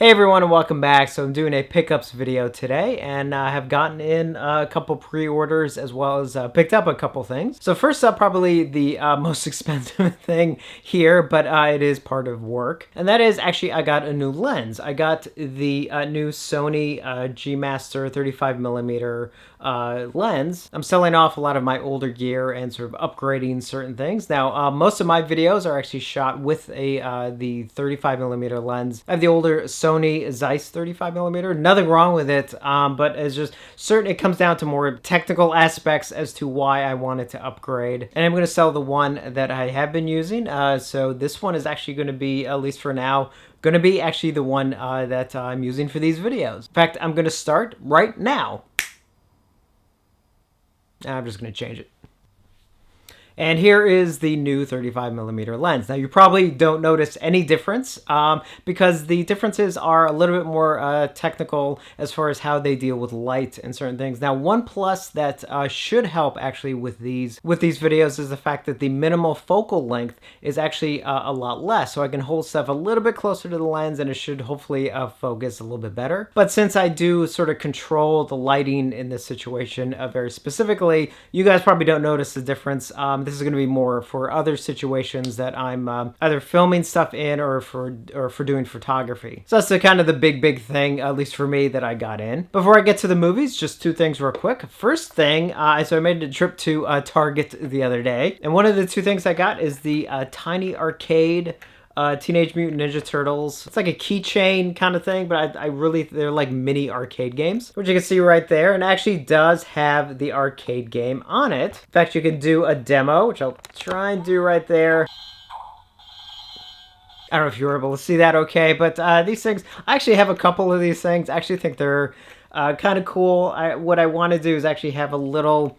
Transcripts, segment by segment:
Hey everyone and welcome back. So I'm doing a pickups video today and I have gotten in a couple pre-orders as well as picked up a couple things. So first up, probably the most expensive thing here, but it is part of work. And that is actually I got a new lens. I got the new Sony G Master 35mm lens. I'm selling off a lot of my older gear and sort of upgrading certain things. Now most of my videos are actually shot with the 35mm lens. I have the older Sony Zeiss 35mm. Nothing wrong with it, but it's just certain. It comes down to more technical aspects as to why I wanted to upgrade. And I'm going to sell the one that I have been using. So this one is actually going to be, at least for now, going to be actually the one that I'm using for these videos. In fact, I'm going to start right now. I'm just going to change it. And here is the new 35mm lens. Now you probably don't notice any difference because the differences are a little bit more technical as far as how they deal with light and certain things. Now one plus that should help actually with these videos is the fact that the minimal focal length is actually a lot less. So I can hold stuff a little bit closer to the lens and it should hopefully focus a little bit better. But since I do sort of control the lighting in this situation very specifically, you guys probably don't notice the difference. This is going to be more for other situations that I'm either filming stuff in or for doing photography. So that's the kind of the big thing, at least for me, that I got in. Before I get to the movies, just two things real quick. First thing, so I made a trip to Target the other day, and one of the two things I got is the Tiny Arcade Teenage Mutant Ninja Turtles. It's like a keychain kind of thing, but they're like mini arcade games, which you can see right there, and actually does have the arcade game on it. In fact, you can do a demo, which I'll try and do right there. I don't know if you were able to see that okay, but these things, I actually have a couple of these things. I actually think they're kind of cool. What I want to do is actually have a little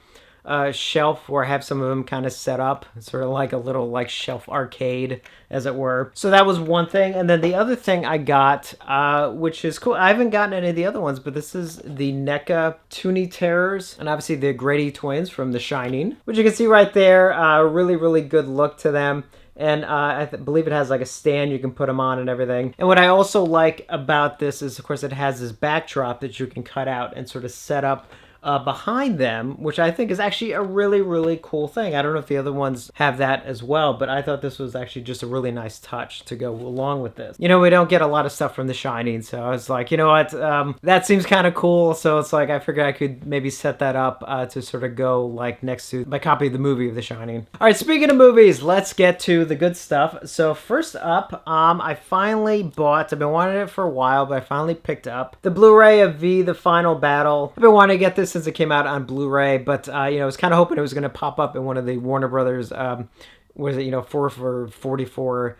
shelf where I have some of them kind of set up, sort of like a little like shelf arcade, as it were. So that was one thing. And then the other thing I got, which is cool, I haven't gotten any of the other ones, but this is the Neca Toonie Terrors, and obviously the Grady twins from The Shining, which you can see right there. Really good look to them. And I believe it has like a stand you can put them on and everything. And what I also like about this is, of course, it has this backdrop that you can cut out and sort of set up behind them, which I think is actually a really cool thing. I don't know if the other ones have that as well, but I thought this was actually just a really nice touch to go along with this. You know, we don't get a lot of stuff from The Shining, so I was like, you know what, that seems kind of cool. So it's like I figured I could maybe set that up to sort of go like next to my copy of the movie of The Shining. All right, speaking of movies, let's get to the good stuff. So first up, I finally bought, I've been wanting it for a while, but I finally picked up the Blu-ray of V, The Final Battle. I've been wanting to get this since it came out on Blu-ray, but you know, I was kind of hoping it was going to pop up in one of the Warner Brothers, was it, you know, 4 for 44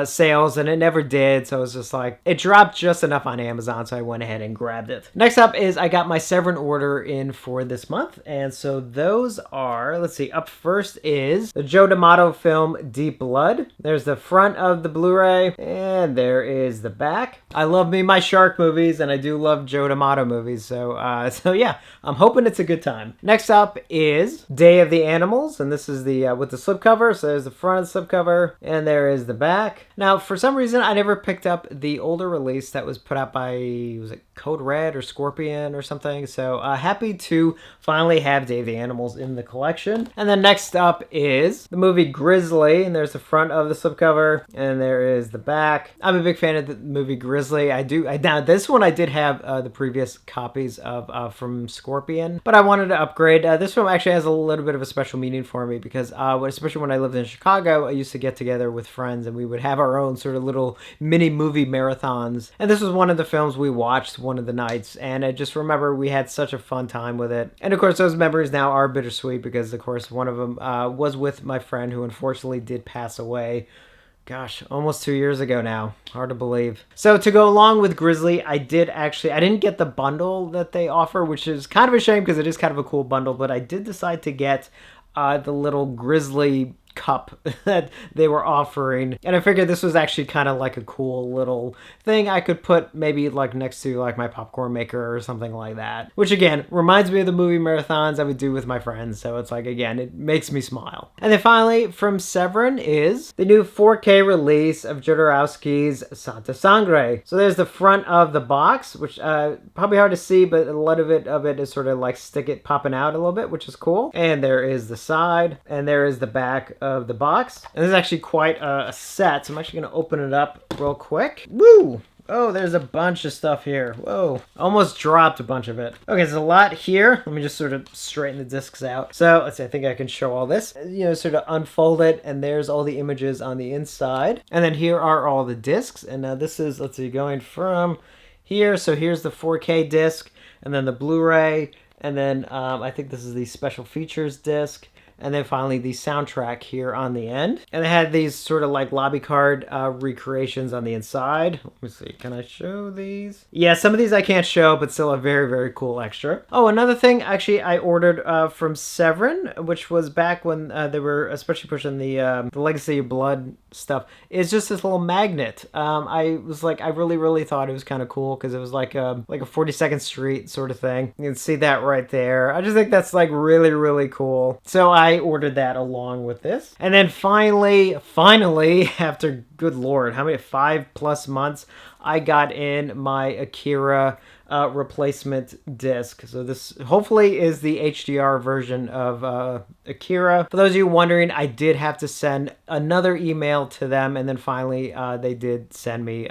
sales, and it never did. So it was just like, it dropped just enough on Amazon, so I went ahead and grabbed it. Next up is I got my Severin order in for this month, and so those are, let's see, up first is the Joe D'Amato film Deep Blood. There's the front of the Blu-ray, and there is the back. I love me my shark movies, and I do love Joe D'Amato movies, so so yeah, I'm hoping it's a good time. Next up is Day of the Animals, and this is the with the slipcover. So there's the front of the slipcover, and there is the back. Now, for some reason, I never picked up the older release that was put out by, was it Code Red or Scorpion or something? So happy to finally have Day of the Animals in the collection. And then next up is the movie Grizzly, and there's the front of the slipcover, and there is the back. I'm a big fan of the movie Grizzly. Now this one I did have the previous copies of from Scorpion, but I wanted to upgrade. This film actually has a little bit of a special meaning for me because especially when I lived in Chicago, I used to get together with friends and we would have our own sort of little mini movie marathons. And this was one of the films we watched one of the nights, and I just remember we had such a fun time with it. And of course, those memories now are bittersweet because, of course, one of them was with my friend who unfortunately did pass away. Gosh, almost 2 years ago now. Hard to believe. So to go along with Grizzly, I didn't get the bundle that they offer, which is kind of a shame because it is kind of a cool bundle, but I did decide to get the little Grizzly cup that they were offering. And I figured this was actually kind of like a cool little thing I could put maybe like next to like my popcorn maker or something like that. Which again, reminds me of the movie marathons I would do with my friends. So it's like, again, it makes me smile. And then finally, from Severin is the new 4K release of Jodorowsky's Santa Sangre. So there's the front of the box, which probably hard to see, but a lot of it is sort of like popping out a little bit, which is cool. And there is the side, and there is the back of the box. And this is actually quite a set, so I'm actually going to open it up real quick. Woo! Oh, there's a bunch of stuff here. Whoa. Almost dropped a bunch of it. Okay, there's a lot here. Let me just sort of straighten the discs out. So, let's see, I think I can show all this. You know, sort of unfold it, and there's all the images on the inside. And then here are all the discs. And now this is, let's see, going from here. So here's the 4K disc, and then the Blu-ray, and then I think this is the special features disc. And then finally the soundtrack here on the end. And they had these sort of like lobby card recreations on the inside. Let me see, can I show these? Yeah, some of these I can't show, but still a very, very cool extra. Oh, another thing actually I ordered from Severin, which was back when they were especially pushing the Legacy of Blood stuff, is just this little magnet. I was like, I really, really thought it was kind of cool because it was like a 42nd Street sort of thing. You can see that right there. I just think that's like really, really cool. So I ordered that along with this. And then finally, after, good Lord, how many, 5+ months, I got in my Akira replacement disc. So this hopefully is the HDR version of Akira. For those of you wondering, I did have to send another email to them, and then finally they did send me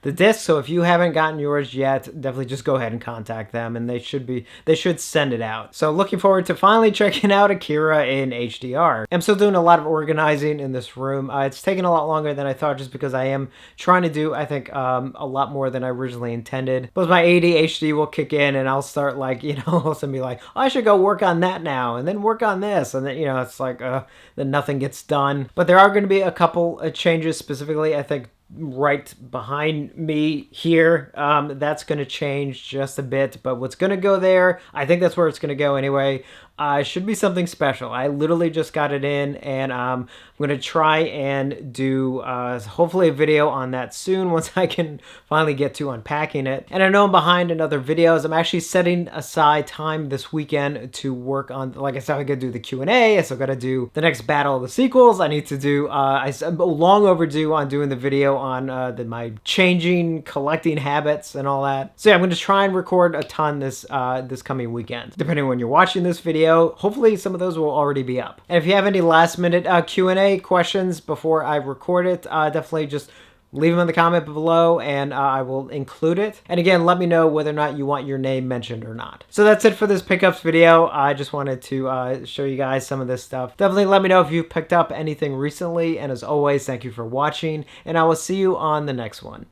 the disc. So if you haven't gotten yours yet, definitely just go ahead and contact them, and they should send it out. So looking forward to finally checking out Akira in HDR. I'm still doing a lot of organizing in this room. It's taken a lot longer than I thought, just because I am trying to do, I think, a lot more than I originally intended. But my ADHD will kick in, and I'll start like, you know, also be like, oh, I should go work on that now, and then work on this, and then, you know, it's like then nothing gets done. But there are going to be a couple of changes, specifically I think right behind me here. That's going to change just a bit, but what's going to go there, I think that's where it's going to go anyway. Should be something special. I literally just got it in, and I'm going to try and do hopefully a video on that soon once I can finally get to unpacking it. And I know I'm behind in other videos. I'm actually setting aside time this weekend to work on, like I said, I got to do the Q&A. I still got to do the next Battle of the Sequels. I need to do, I'm long overdue on doing the video on my changing collecting habits and all that. So yeah, I'm going to try and record a ton this coming weekend. Depending on when you're watching this video, hopefully some of those will already be up. And if you have any last minute Q&A questions before I record it, definitely just leave them in the comment below, and I will include it. And again, let me know whether or not you want your name mentioned or not. So that's it for this pickups video. I just wanted to show you guys some of this stuff. Definitely let me know if you picked up anything recently. And as always, thank you for watching, and I will see you on the next one.